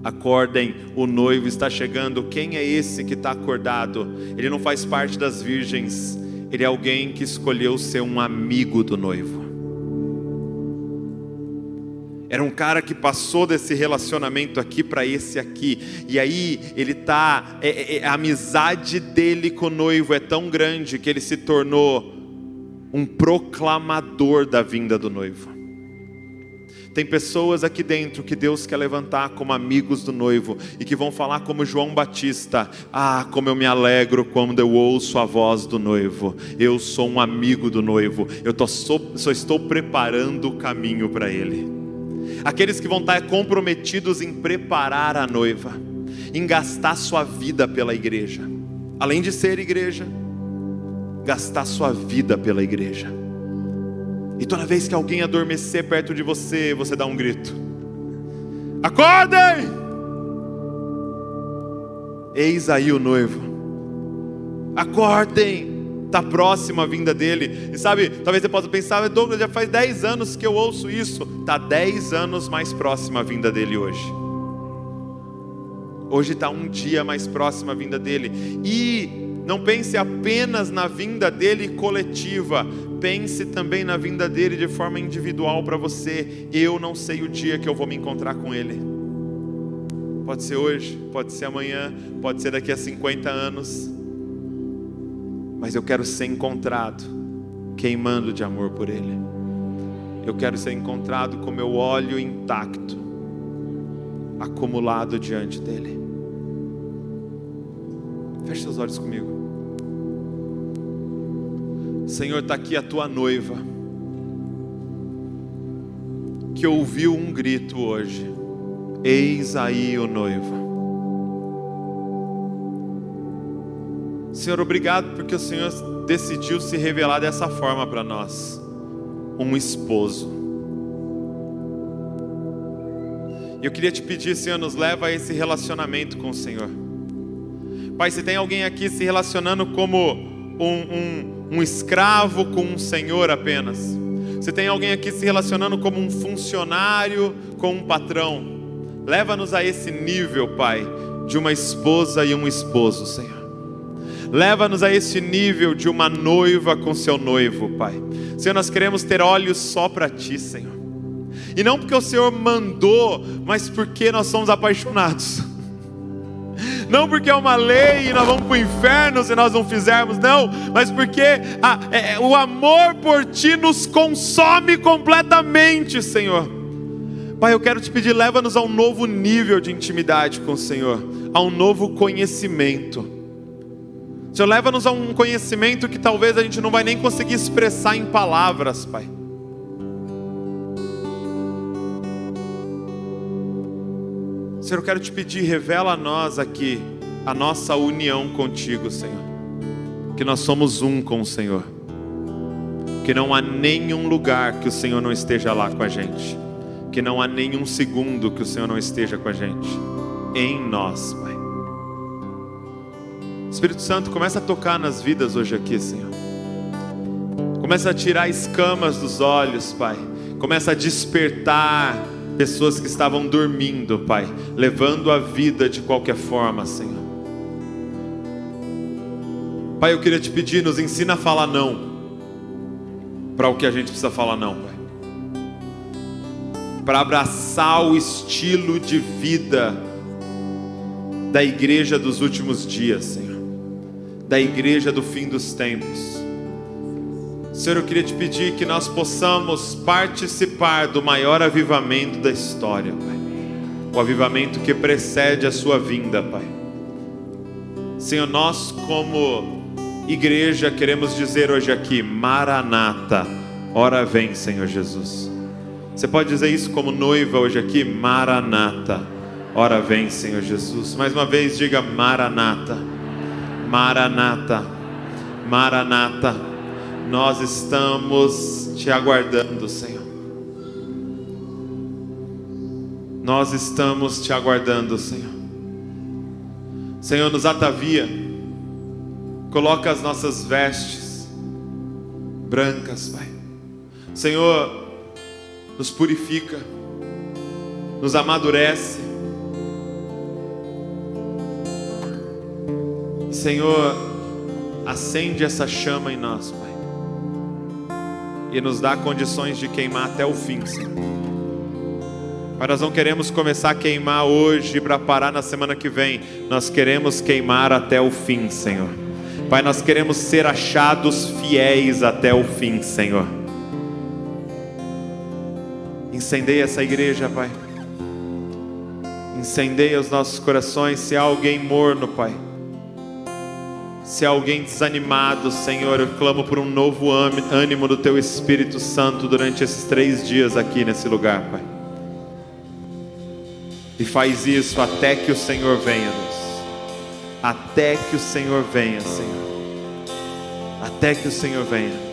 Acordem, o noivo está chegando. Quem é esse que está acordado? Ele não faz parte das virgens. Ele é alguém que escolheu ser um amigo do noivo. Era um cara que passou desse relacionamento aqui para esse aqui. E aí ele tá, a amizade dele com o noivo é tão grande que ele se tornou um proclamador da vinda do noivo. Tem pessoas aqui dentro que Deus quer levantar como amigos do noivo e que vão falar como João Batista: ah, como eu me alegro quando eu ouço a voz do noivo. Eu sou um amigo do noivo. Só estou preparando o caminho para ele. Aqueles que vão estar comprometidos em preparar a noiva, em gastar sua vida pela igreja. Além de ser igreja, gastar sua vida pela igreja. E toda vez que alguém adormecer perto de você, você dá um grito: acordem! Eis aí o noivo. Acordem! Está próxima a vinda dele. E sabe, talvez você possa pensar: Douglas, já faz 10 anos que eu ouço isso. Está 10 anos mais próxima a vinda dele hoje. Hoje está um dia mais próxima a vinda dele. E não pense apenas na vinda dele coletiva. Pense também na vinda dele de forma individual para você. Eu não sei o dia que eu vou me encontrar com ele. Pode ser hoje, pode ser amanhã, pode ser daqui a 50 anos. Mas eu quero ser encontrado queimando de amor por ele. Eu quero ser encontrado com meu óleo intacto, acumulado diante dele. Feche seus olhos comigo. Senhor, está aqui a tua noiva, que ouviu um grito hoje: eis aí o noivo. Senhor, obrigado porque o Senhor decidiu se revelar dessa forma para nós, um esposo. E eu queria te pedir, Senhor, nos leva a esse relacionamento com o Senhor. Pai, se tem alguém aqui se relacionando como um escravo com um senhor apenas, se tem alguém aqui se relacionando como um funcionário com um patrão, leva-nos a esse nível, Pai, de uma esposa e um esposo, Senhor. Leva-nos a esse nível de uma noiva com seu noivo, Pai. Senhor, nós queremos ter olhos só para Ti, Senhor. E não porque o Senhor mandou, mas porque nós somos apaixonados. Não porque é uma lei e nós vamos para o inferno se nós não fizermos, não. Mas porque o amor por Ti nos consome completamente, Senhor. Pai, eu quero te pedir, leva-nos a um novo nível de intimidade com o Senhor, a um novo conhecimento. Senhor, leva-nos a um conhecimento que talvez a gente não vai nem conseguir expressar em palavras, Pai. Senhor, eu quero te pedir, revela a nós aqui a nossa união contigo, Senhor. Que nós somos um com o Senhor. Que não há nenhum lugar que o Senhor não esteja lá com a gente. Que não há nenhum segundo que o Senhor não esteja com a gente. Em nós, Pai. Espírito Santo, começa a tocar nas vidas hoje aqui, Senhor. Começa a tirar escamas dos olhos, Pai. Começa a despertar pessoas que estavam dormindo, Pai, levando a vida de qualquer forma, Senhor. Pai, eu queria te pedir, nos ensina a falar não para o que a gente precisa falar não, Pai. Para abraçar o estilo de vida da igreja dos últimos dias, Senhor. Da igreja do fim dos tempos. Senhor, eu queria te pedir que nós possamos participar do maior avivamento da história, Pai. O avivamento que precede a sua vinda, Pai. Senhor, nós como igreja queremos dizer hoje aqui: Maranata, ora vem, Senhor Jesus. Você pode dizer isso como noiva hoje aqui? Maranata, ora vem, Senhor Jesus. Mais uma vez diga: Maranata, Maranata, Maranata. Nós estamos te aguardando, Senhor. nós estamos te aguardando, Senhor. Senhor, nos atavia, coloca as nossas vestes brancas, Pai. Senhor, nos purifica, nos amadurece. Senhor, acende essa chama em nós, Pai, e nos dá condições de queimar até o fim, Senhor. Pai, nós não queremos começar a queimar hoje para parar na semana que vem. Nós queremos queimar até o fim, Senhor. Pai, nós queremos ser achados fiéis até o fim, Senhor. Incendeia essa igreja, Pai. Incendeia os nossos corações. Se há alguém morno, Pai, se há alguém desanimado, Senhor, eu clamo por um novo ânimo do Teu Espírito Santo durante esses 3 dias aqui nesse lugar, Pai. E faz isso até que o Senhor venha, Deus. Até que o Senhor venha, Senhor. Até que o Senhor venha.